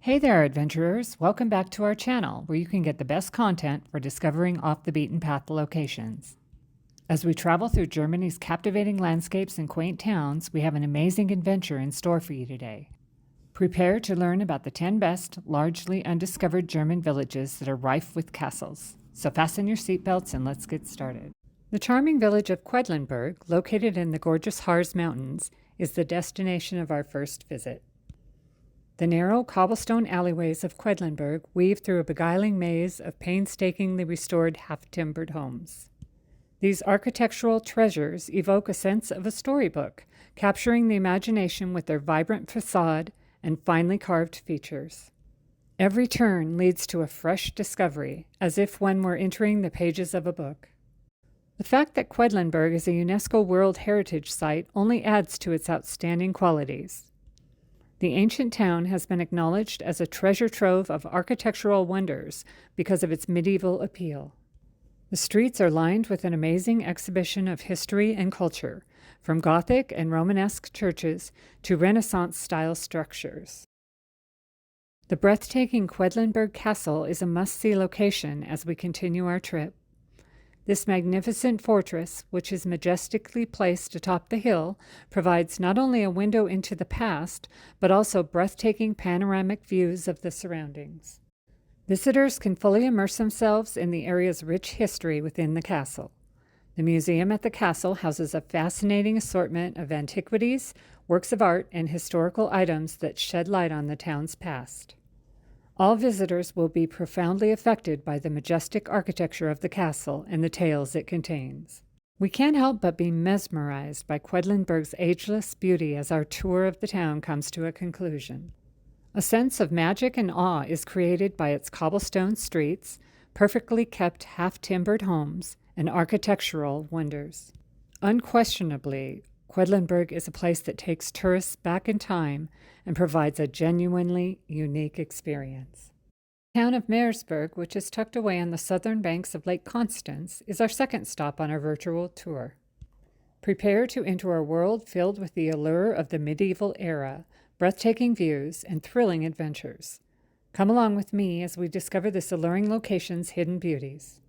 Hey there, adventurers! Welcome back to our channel, where you can get the best content for discovering off-the-beaten-path locations. As we travel through Germany's captivating landscapes and quaint towns, we have an amazing adventure in store for you today. Prepare to learn about the 10 best, largely undiscovered German villages that are rife with castles. So fasten your seatbelts and let's get started. The charming village of Quedlinburg, located in the gorgeous Harz Mountains, is the destination of our first visit. The narrow cobblestone alleyways of Quedlinburg weave through a beguiling maze of painstakingly restored half-timbered homes. These architectural treasures evoke a sense of a storybook, capturing the imagination with their vibrant facade and finely carved features. Every turn leads to a fresh discovery, as if one were entering the pages of a book. The fact that Quedlinburg is a UNESCO World Heritage Site only adds to its outstanding qualities. The ancient town has been acknowledged as a treasure trove of architectural wonders because of its medieval appeal. The streets are lined with an amazing exhibition of history and culture, from Gothic and Romanesque churches to Renaissance-style structures. The breathtaking Quedlinburg Castle is a must-see location as we continue our trip. This magnificent fortress, which is majestically placed atop the hill, provides not only a window into the past, but also breathtaking panoramic views of the surroundings. Visitors can fully immerse themselves in the area's rich history within the castle. The museum at the castle houses a fascinating assortment of antiquities, works of art, and historical items that shed light on the town's past. All visitors will be profoundly affected by the majestic architecture of the castle and the tales it contains. We can't help but be mesmerized by Quedlinburg's ageless beauty as our tour of the town comes to a conclusion. A sense of magic and awe is created by its cobblestone streets, perfectly kept half-timbered homes, and architectural wonders. Unquestionably, Quedlinburg is a place that takes tourists back in time and provides a genuinely unique experience. The town of Meersburg, which is tucked away on the southern banks of Lake Constance, is our second stop on our virtual tour. Prepare to enter a world filled with the allure of the medieval era, breathtaking views, and thrilling adventures. Come along with me as we discover this alluring location's hidden beauties.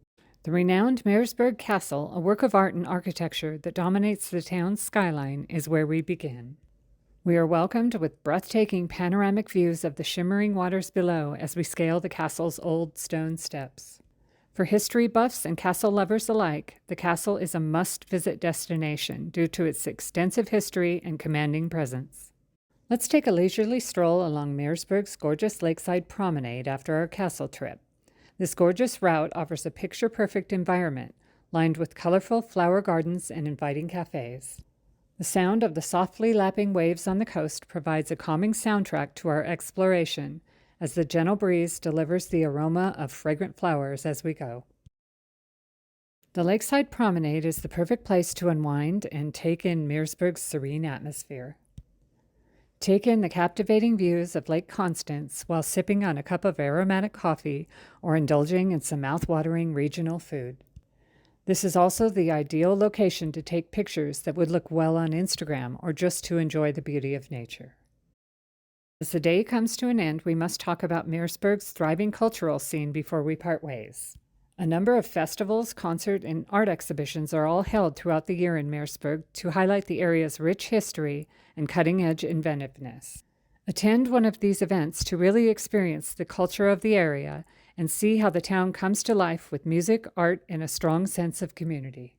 The renowned Meersburg Castle, a work of art and architecture that dominates the town's skyline, is where we begin. We are welcomed with breathtaking panoramic views of the shimmering waters below as we scale the castle's old stone steps. For history buffs and castle lovers alike, the castle is a must-visit destination due to its extensive history and commanding presence. Let's take a leisurely stroll along Meersburg's gorgeous lakeside promenade after our castle trip. This gorgeous route offers a picture-perfect environment, lined with colorful flower gardens and inviting cafes. The sound of the softly lapping waves on the coast provides a calming soundtrack to our exploration, as the gentle breeze delivers the aroma of fragrant flowers as we go. The lakeside promenade is the perfect place to unwind and take in Meersburg's serene atmosphere. Take in the captivating views of Lake Constance while sipping on a cup of aromatic coffee or indulging in some mouth-watering regional food. This is also the ideal location to take pictures that would look well on Instagram or just to enjoy the beauty of nature. As the day comes to an end, we must talk about Meersburg's thriving cultural scene before we part ways. A number of festivals, concert, and art exhibitions are all held throughout the year in Meersburg to highlight the area's rich history and cutting-edge inventiveness. Attend one of these events to really experience the culture of the area and see how the town comes to life with music, art, and a strong sense of community.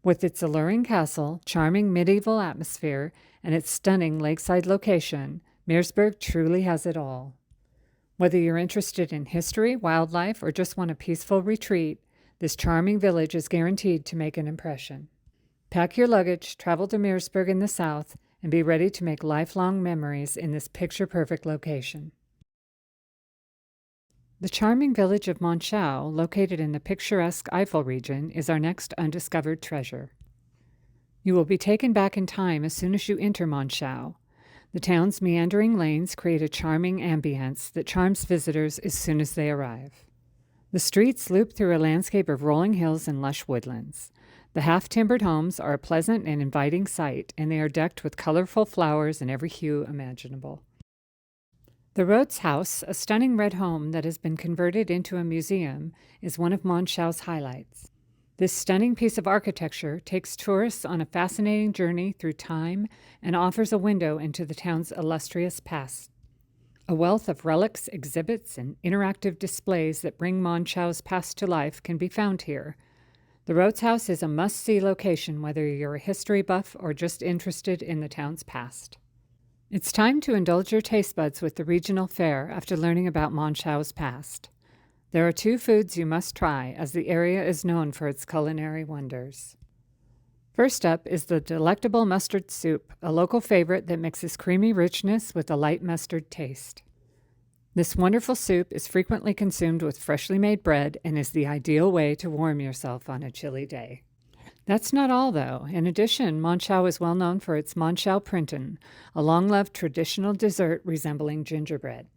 With its alluring castle, charming medieval atmosphere, and its stunning lakeside location, Meersburg truly has it all. Whether you're interested in history, wildlife, or just want a peaceful retreat, this charming village is guaranteed to make an impression. Pack your luggage, travel to Meersburg in the south, and be ready to make lifelong memories in this picture-perfect location. The charming village of Monschau, located in the picturesque Eifel region, is our next undiscovered treasure. You will be taken back in time as soon as you enter Monschau. The town's meandering lanes create a charming ambience that charms visitors as soon as they arrive. The streets loop through a landscape of rolling hills and lush woodlands. The half-timbered homes are a pleasant and inviting sight, and they are decked with colorful flowers in every hue imaginable. The Rhodes House, a stunning red home that has been converted into a museum, is one of Monschau's highlights. This stunning piece of architecture takes tourists on a fascinating journey through time and offers a window into the town's illustrious past. A wealth of relics, exhibits, and interactive displays that bring Monschau's past to life can be found here. The Rhodes House is a must-see location whether you're a history buff or just interested in the town's past. It's time to indulge your taste buds with the regional fare after learning about Monschau's past. There are 2 foods you must try, as the area is known for its culinary wonders. First up is the delectable mustard soup, a local favorite that mixes creamy richness with a light mustard taste. This wonderful soup is frequently consumed with freshly made bread and is the ideal way to warm yourself on a chilly day. That's not all, though. In addition, Monschau is well known for its Monschau Printen, a long-loved traditional dessert resembling gingerbread.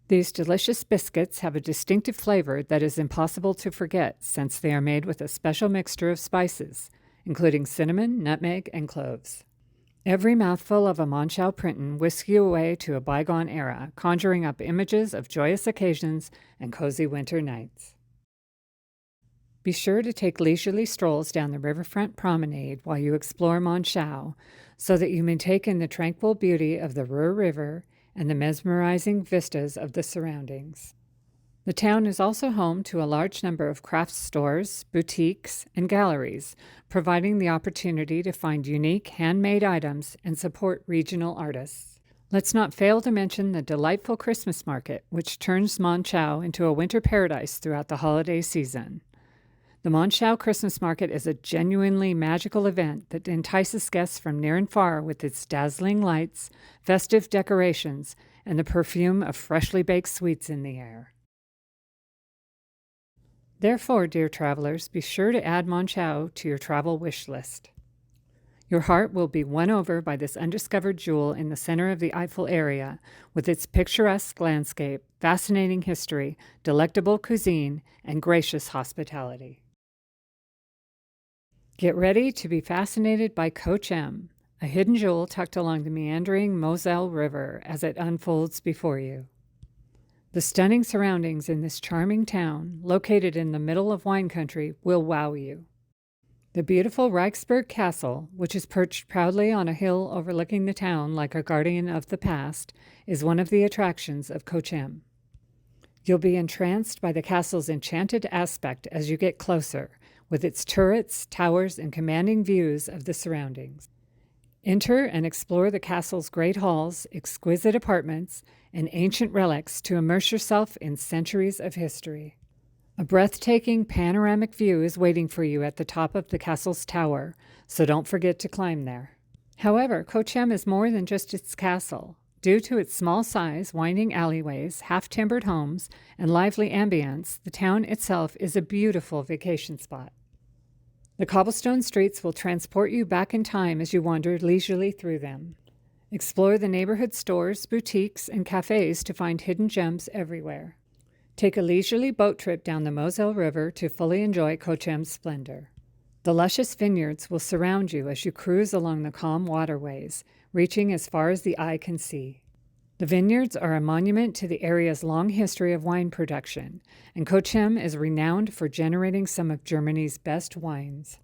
These delicious biscuits have a distinctive flavor that is impossible to forget since they are made with a special mixture of spices, including cinnamon, nutmeg, and cloves. Every mouthful of a Monschau Printen whisks you away to a bygone era, conjuring up images of joyous occasions and cozy winter nights. Be sure to take leisurely strolls down the riverfront promenade while you explore Monschau so that you may take in the tranquil beauty of the Ruhr River and the mesmerizing vistas of the surroundings. The town is also home to a large number of craft stores, boutiques, and galleries, providing the opportunity to find unique handmade items and support regional artists. Let's not fail to mention the delightful Christmas market, which turns Monschau into a winter paradise throughout the holiday season. The Monschau Christmas Market is a genuinely magical event that entices guests from near and far with its dazzling lights, festive decorations, and the perfume of freshly baked sweets in the air. Therefore, dear travelers, be sure to add Monschau to your travel wish list. Your heart will be won over by this undiscovered jewel in the center of the Eifel area, with its picturesque landscape, fascinating history, delectable cuisine, and gracious hospitality. Get ready to be fascinated by Coach M, a hidden jewel tucked along the meandering Moselle River as it unfolds before you. The stunning surroundings in this charming town, located in the middle of wine country, will wow you. The beautiful Reichsburg Castle, which is perched proudly on a hill overlooking the town like a guardian of the past, is one of the attractions of Coach M. You'll be entranced by the castle's enchanted aspect as you get closer, with its turrets, towers, and commanding views of the surroundings. Enter and explore the castle's great halls, exquisite apartments, and ancient relics to immerse yourself in centuries of history. A breathtaking panoramic view is waiting for you at the top of the castle's tower, so don't forget to climb there. However, Coach M is more than just its castle. Due to its small size, winding alleyways, half-timbered homes, and lively ambience, the town itself is a beautiful vacation spot. The cobblestone streets will transport you back in time as you wander leisurely through them. Explore the neighborhood stores, boutiques, and cafes to find hidden gems everywhere. Take a leisurely boat trip down the Moselle River to fully enjoy Coach M's splendor. The luscious vineyards will surround you as you cruise along the calm waterways, reaching as far as the eye can see. The vineyards are a monument to the area's long history of wine production, and Coach M is renowned for generating some of Germany's best wines.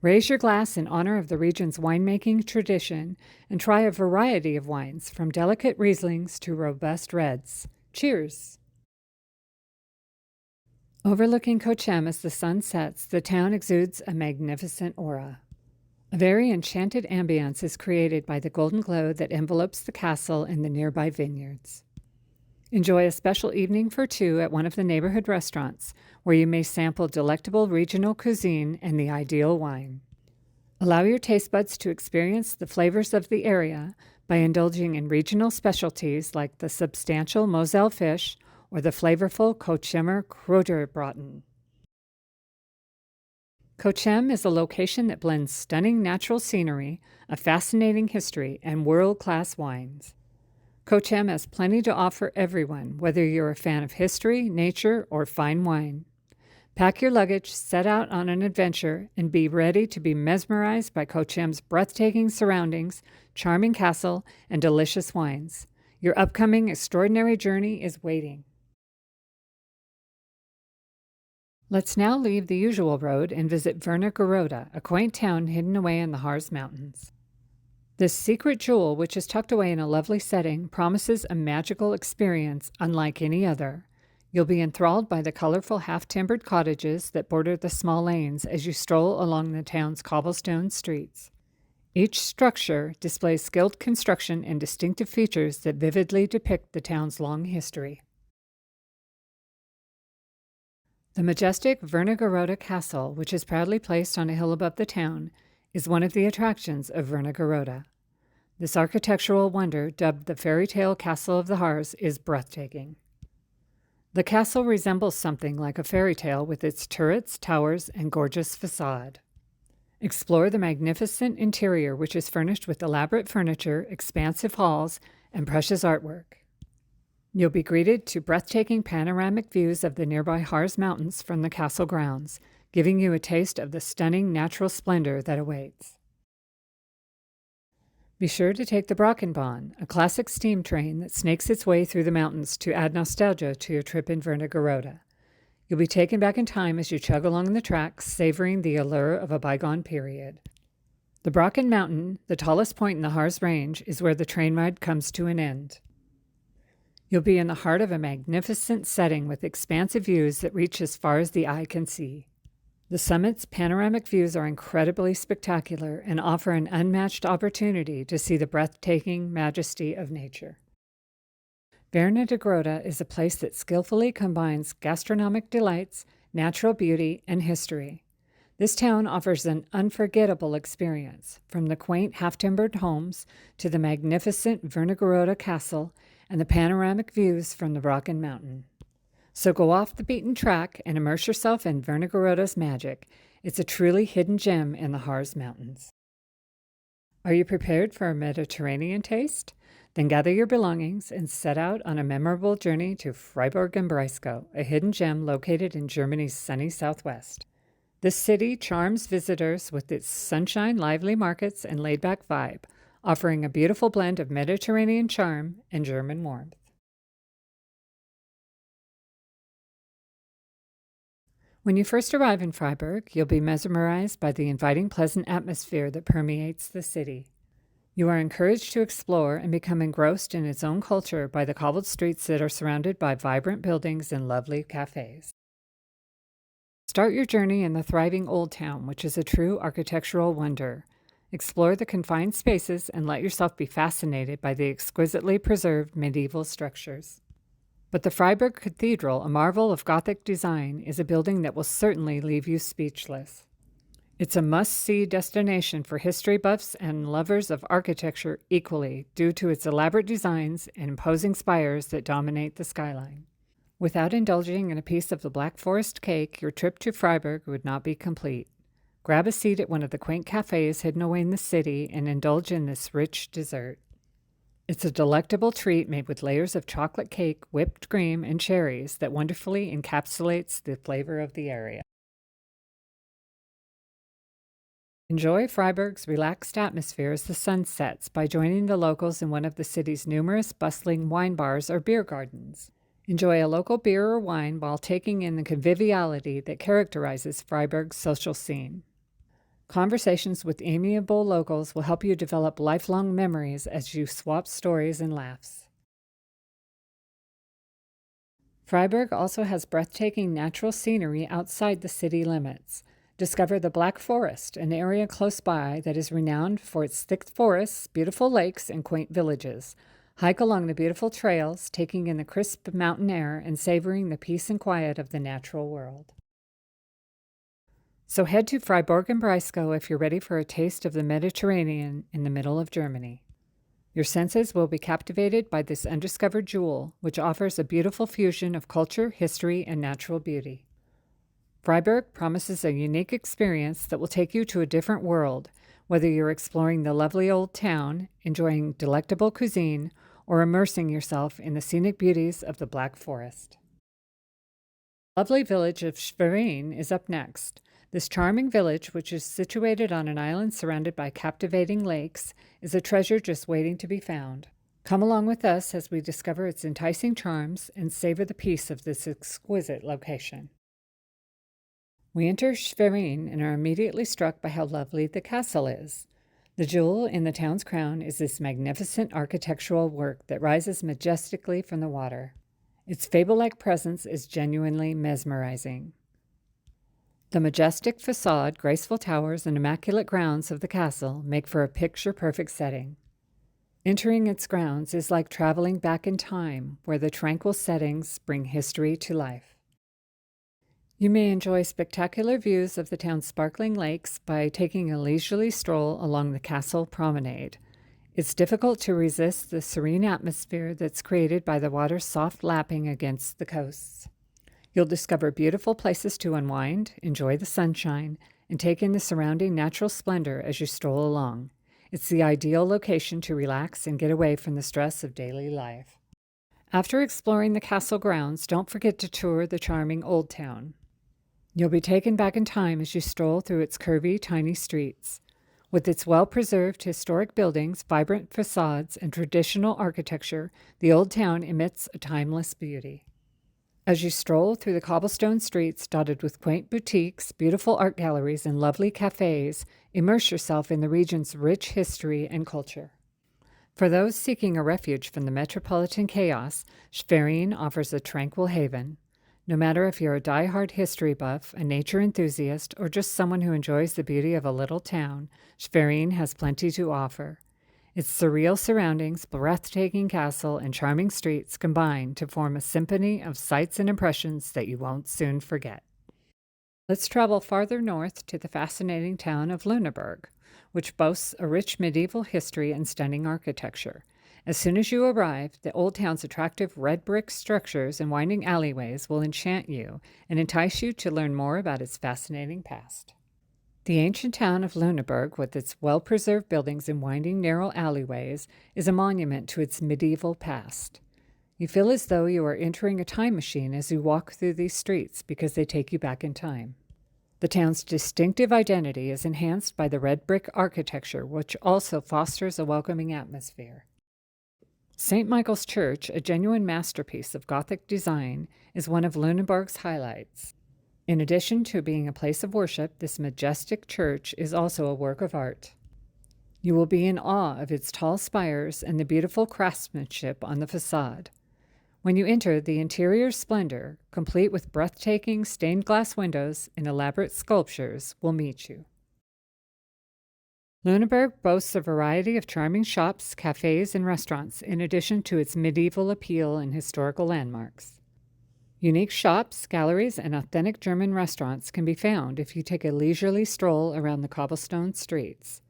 Raise your glass in honor of the region's winemaking tradition and try a variety of wines, from delicate Rieslings to robust reds. Cheers! Overlooking Coach M as the sun sets, the town exudes a magnificent aura. A very enchanted ambience is created by the golden glow that envelopes the castle and the nearby vineyards. Enjoy a special evening for 2 at one of the neighborhood restaurants, where you may sample delectable regional cuisine and the ideal wine. Allow your taste buds to experience the flavors of the area by indulging in regional specialties like the substantial Moselle fish or the flavorful Coach Emmer Kräuterbraten. Coach M is a location that blends stunning natural scenery, a fascinating history, and world-class wines. Cochem has plenty to offer everyone, whether you're a fan of history, nature, or fine wine. Pack your luggage, set out on an adventure, and be ready to be mesmerized by Cochem's breathtaking surroundings, charming castle, and delicious wines. Your upcoming extraordinary journey is waiting. Let's now leave the usual road and visit Vernageroda, a quaint town hidden away in the Harz Mountains. This secret jewel, which is tucked away in a lovely setting, promises a magical experience unlike any other. You'll be enthralled by the colorful half-timbered cottages that border the small lanes as you stroll along the town's cobblestone streets. Each structure displays skilled construction and distinctive features that vividly depict the town's long history. The majestic Vernageroda Castle, which is proudly placed on a hill above the town, is one of the attractions of Vernageroda. This architectural wonder, dubbed the fairy tale castle of the Harz, is breathtaking. The castle resembles something like a fairy tale with its turrets, towers, and gorgeous facade. Explore the magnificent interior, which is furnished with elaborate furniture, expansive halls, and precious artwork. You'll be greeted to breathtaking panoramic views of the nearby Harz Mountains from the castle grounds, giving you a taste of the stunning natural splendor that awaits. Be sure to take the Brockenbahn, a classic steam train that snakes its way through the mountains to add nostalgia to your trip in Vernageroda. You'll be taken back in time as you chug along the tracks, savoring the allure of a bygone period. The Brocken Mountain, the tallest point in the Harz Range, is where the train ride comes to an end. You'll be in the heart of a magnificent setting with expansive views that reach as far as the eye can see. The summit's panoramic views are incredibly spectacular and offer an unmatched opportunity to see the breathtaking majesty of nature. Vernageroda is a place that skillfully combines gastronomic delights, natural beauty, and history. This town offers an unforgettable experience, from the quaint half-timbered homes to the magnificent Vernageroda Castle and the panoramic views from the Brocken Mountain. So go off the beaten track and immerse yourself in Vernageroda's magic. It's a truly hidden gem in the Harz Mountains. Are you prepared for a Mediterranean taste? Then gather your belongings and set out on a memorable journey to Freiburg im Breisgau, a hidden gem located in Germany's sunny southwest. This city charms visitors with its sunshine, lively markets, and laid-back vibe, offering a beautiful blend of Mediterranean charm and German warmth. When you first arrive in Freiburg, you'll be mesmerized by the inviting, pleasant atmosphere that permeates the city. You are encouraged to explore and become engrossed in its own culture by the cobbled streets that are surrounded by vibrant buildings and lovely cafes. Start your journey in the thriving Old Town, which is a true architectural wonder. Explore the confined spaces and let yourself be fascinated by the exquisitely preserved medieval structures. But the Freiburg Cathedral, a marvel of Gothic design, is a building that will certainly leave you speechless. It's a must-see destination for history buffs and lovers of architecture equally, due to its elaborate designs and imposing spires that dominate the skyline. Without indulging in a piece of the Black Forest cake, your trip to Freiburg would not be complete. Grab a seat at one of the quaint cafes hidden away in the city and indulge in this rich dessert. It's a delectable treat made with layers of chocolate cake, whipped cream, and cherries that wonderfully encapsulates the flavor of the area. Enjoy Freiburg's relaxed atmosphere as the sun sets by joining the locals in one of the city's numerous bustling wine bars or beer gardens. Enjoy a local beer or wine while taking in the conviviality that characterizes Freiburg's social scene. Conversations with amiable locals will help you develop lifelong memories as you swap stories and laughs. Freiburg also has breathtaking natural scenery outside the city limits. Discover the Black Forest, an area close by that is renowned for its thick forests, beautiful lakes, and quaint villages. Hike along the beautiful trails, taking in the crisp mountain air and savoring the peace and quiet of the natural world. So head to Freiburg im Breisgau if you're ready for a taste of the Mediterranean in the middle of Germany. Your senses will be captivated by this undiscovered jewel, which offers a beautiful fusion of culture, history, and natural beauty. Freiburg promises a unique experience that will take you to a different world, whether you're exploring the lovely old town, enjoying delectable cuisine, or immersing yourself in the scenic beauties of the Black Forest. The lovely village of Schwerin is up next. This charming village, which is situated on an island surrounded by captivating lakes, is a treasure just waiting to be found. Come along with us as we discover its enticing charms and savor the peace of this exquisite location. We enter Schwerin and are immediately struck by how lovely the castle is. The jewel in the town's crown is this magnificent architectural work that rises majestically from the water. Its fable-like presence is genuinely mesmerizing. The majestic facade, graceful towers, and immaculate grounds of the castle make for a picture-perfect setting. Entering its grounds is like traveling back in time, where the tranquil settings bring history to life. You may enjoy spectacular views of the town's sparkling lakes by taking a leisurely stroll along the castle promenade. It's difficult to resist the serene atmosphere that's created by the water's soft lapping against the coasts. You'll discover beautiful places to unwind, enjoy the sunshine, and take in the surrounding natural splendor as you stroll along. It's the ideal location to relax and get away from the stress of daily life. After exploring the castle grounds, don't forget to tour the charming Old Town. You'll be taken back in time as you stroll through its curvy, tiny streets. With its well-preserved historic buildings, vibrant facades, and traditional architecture, the Old Town emits a timeless beauty. As you stroll through the cobblestone streets dotted with quaint boutiques, beautiful art galleries, and lovely cafes, immerse yourself in the region's rich history and culture. For those seeking a refuge from the metropolitan chaos, Schwerin offers a tranquil haven. No matter if you're a die-hard history buff, a nature enthusiast, or just someone who enjoys the beauty of a little town, Schwerin has plenty to offer. Its surreal surroundings, breathtaking castle, and charming streets combine to form a symphony of sights and impressions that you won't soon forget. Let's travel farther north to the fascinating town of Lüneburg, which boasts a rich medieval history and stunning architecture. As soon as you arrive, the old town's attractive red brick structures and winding alleyways will enchant you and entice you to learn more about its fascinating past. The ancient town of Lüneburg, with its well-preserved buildings and winding narrow alleyways, is a monument to its medieval past. You feel as though you are entering a time machine as you walk through these streets because they take you back in time. The town's distinctive identity is enhanced by the red brick architecture, which also fosters a welcoming atmosphere. St. Michael's Church, a genuine masterpiece of Gothic design, is one of Lüneburg's highlights. In addition to being a place of worship, this majestic church is also a work of art. You will be in awe of its tall spires and the beautiful craftsmanship on the facade. When you enter, the interior splendor, complete with breathtaking stained glass windows and elaborate sculptures, will meet you. Lüneburg boasts a variety of charming shops, cafes, and restaurants, in addition to its medieval appeal and historical landmarks. Unique shops, galleries, and authentic German restaurants can be found if you take a leisurely stroll around the cobblestone streets.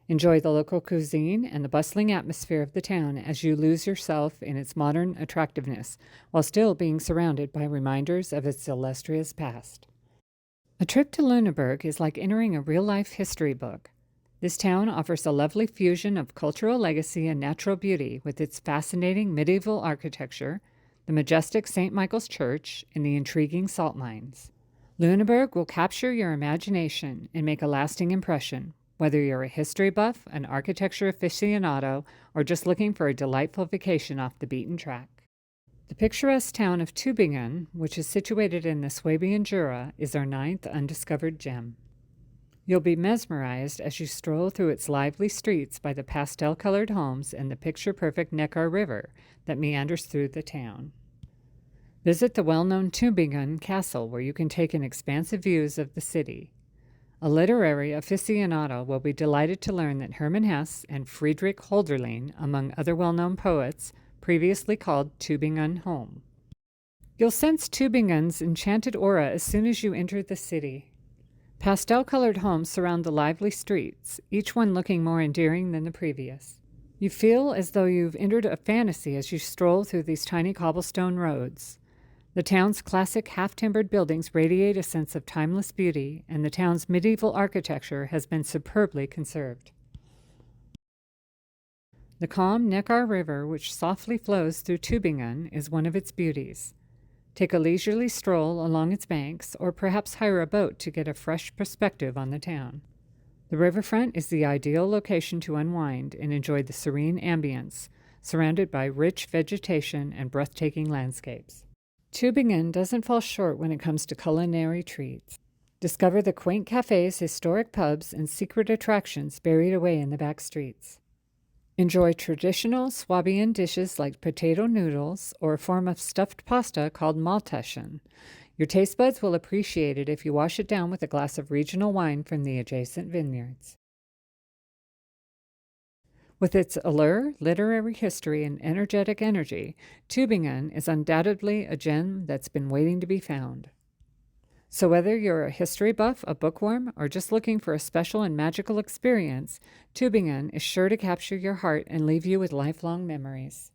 Enjoy the local cuisine and the bustling atmosphere of the town as you lose yourself in its modern attractiveness, while still being surrounded by reminders of its illustrious past. A trip to Lüneburg is like entering a real-life history book. This town offers a lovely fusion of cultural legacy and natural beauty with its fascinating medieval architecture, the majestic St. Michael's Church, and the intriguing salt mines. Lüneburg will capture your imagination and make a lasting impression, whether you're a history buff, an architecture aficionado, or just looking for a delightful vacation off the beaten track. The picturesque town of Tübingen, which is situated in the Swabian Jura, is our 9th undiscovered gem. You'll be mesmerized as you stroll through its lively streets by the pastel-colored homes and the picture-perfect Neckar River that meanders through the town. Visit the well-known Tübingen Castle, where you can take in expansive views of the city. A literary aficionado will be delighted to learn that Hermann Hesse and Friedrich Hölderlin, among other well-known poets, previously called Tübingen home. You'll sense Tübingen's enchanted aura as soon as you enter the city. Pastel-colored homes surround the lively streets, each one looking more endearing than the previous. You feel as though you've entered a fantasy as you stroll through these tiny cobblestone roads. The town's classic half-timbered buildings radiate a sense of timeless beauty, and the town's medieval architecture has been superbly conserved. The calm Neckar River, which softly flows through Tübingen, is one of its beauties. Take a leisurely stroll along its banks, or perhaps hire a boat to get a fresh perspective on the town. The riverfront is the ideal location to unwind and enjoy the serene ambience, surrounded by rich vegetation and breathtaking landscapes. Tübingen doesn't fall short when it comes to culinary treats. Discover the quaint cafes, historic pubs, and secret attractions buried away in the back streets. Enjoy traditional Swabian dishes like potato noodles or a form of stuffed pasta called Maltaschen. Your taste buds will appreciate it if you wash it down with a glass of regional wine from the adjacent vineyards. With its allure, literary history, and energetic energy, Tübingen is undoubtedly a gem that's been waiting to be found. So whether you're a history buff, a bookworm, or just looking for a special and magical experience, Tübingen is sure to capture your heart and leave you with lifelong memories.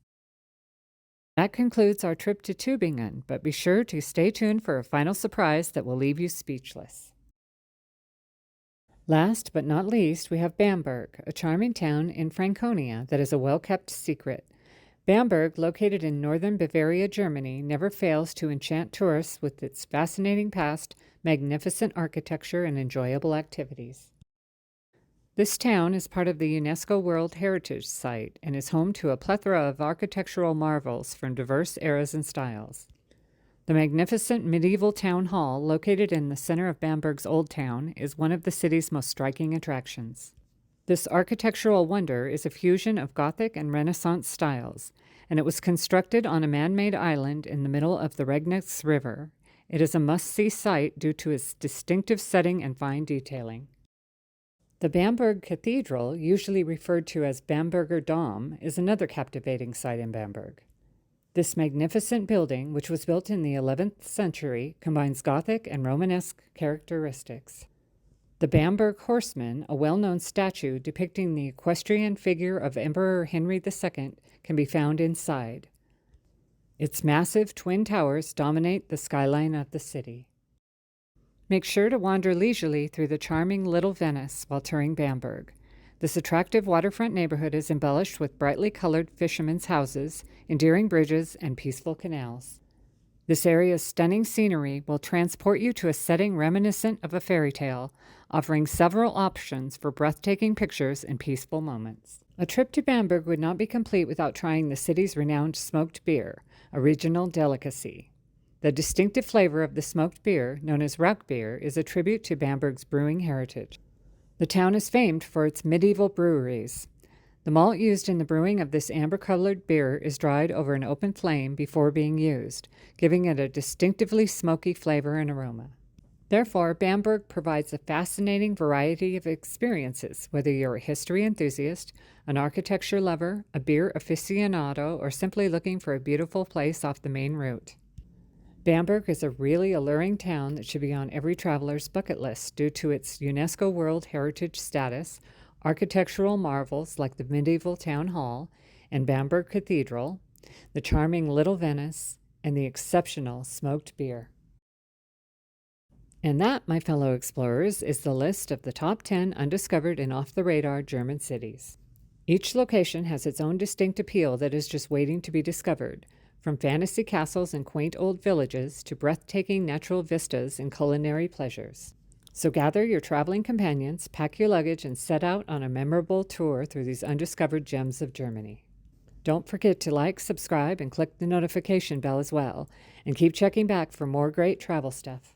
That concludes our trip to Tübingen, but be sure to stay tuned for a final surprise that will leave you speechless. Last but not least, we have Bamberg, a charming town in Franconia that is a well-kept secret. Bamberg, located in northern Bavaria, Germany, never fails to enchant tourists with its fascinating past, magnificent architecture, and enjoyable activities. This town is part of the UNESCO World Heritage Site and is home to a plethora of architectural marvels from diverse eras and styles. The magnificent medieval town hall, located in the center of Bamberg's Old Town, is one of the city's most striking attractions. This architectural wonder is a fusion of Gothic and Renaissance styles, and it was constructed on a man-made island in the middle of the Regnitz River. It is a must-see sight due to its distinctive setting and fine detailing. The Bamberg Cathedral, usually referred to as Bamberger Dom, is another captivating sight in Bamberg. This magnificent building, which was built in the 11th century, combines Gothic and Romanesque characteristics. The Bamberg Horseman, a well-known statue depicting the equestrian figure of Emperor Henry II, can be found inside. Its massive twin towers dominate the skyline of the city. Make sure to wander leisurely through the charming Little Venice while touring Bamberg. This attractive waterfront neighborhood is embellished with brightly colored fishermen's houses, endearing bridges, and peaceful canals. This area's stunning scenery will transport you to a setting reminiscent of a fairy tale, offering several options for breathtaking pictures and peaceful moments. A trip to Bamberg would not be complete without trying the city's renowned smoked beer, a regional delicacy. The distinctive flavor of the smoked beer, known as Rauch beer, is a tribute to Bamberg's brewing heritage. The town is famed for its medieval breweries. The malt used in the brewing of this amber-colored beer is dried over an open flame before being used, giving it a distinctively smoky flavor and aroma. Therefore, Bamberg provides a fascinating variety of experiences, whether you're a history enthusiast, an architecture lover, a beer aficionado, or simply looking for a beautiful place off the main route. Bamberg is a really alluring town that should be on every traveler's bucket list due to its UNESCO World Heritage status, architectural marvels like the medieval town hall and Bamberg Cathedral, the charming Little Venice, and the exceptional smoked beer. And that, my fellow explorers, is the list of the top 10 undiscovered and off-the-radar German cities. Each location has its own distinct appeal that is just waiting to be discovered, from fantasy castles and quaint old villages to breathtaking natural vistas and culinary pleasures. So gather your traveling companions, pack your luggage, and set out on a memorable tour through these undiscovered gems of Germany. Don't forget to like, subscribe, and click the notification bell as well, and keep checking back for more great travel stuff.